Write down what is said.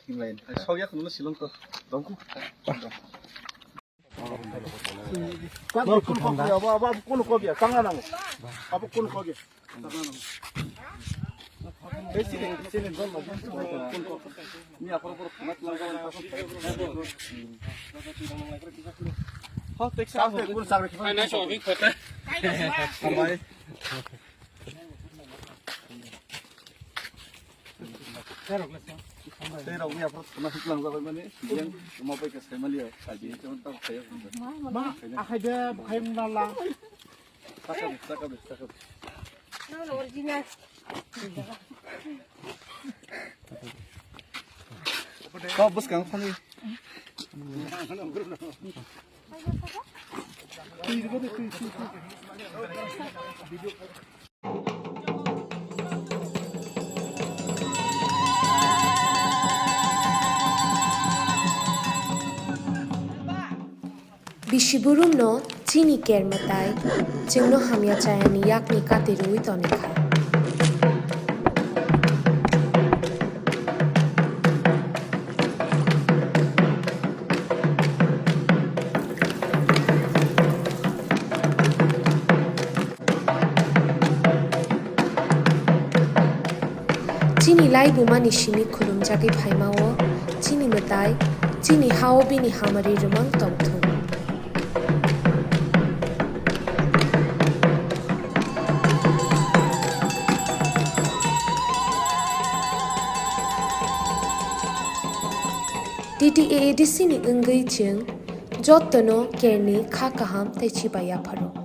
Lain. Soalnya kalau silong ke dongku. Kan kun ko ya ba kun ko ya kanga nang. Apa kun ko ya. Kanga nang. Sini don ma kun ko. Ni apa mat lagawan ka ko. Ha tek sa kun sa ki. Na so vi khota. Kamai. Saya rawat ni apa? Masuk lang sa kanya ni. Yang umapay ka sa mali. Sabi ito ang tao kayo. Ma, akada bukayin na lang. Sakabi. No, original. Kau bos kang pani. Bishiburum no chini kermatai chingno hamya chayani yakni katirui tonika. Chini lai bumani shimi khulum jagi phaimao chini matai chini hao bini hamari rumang tongthum. DDAADC ni ungai chung jottono kerni kha kaham te chibaya pharo.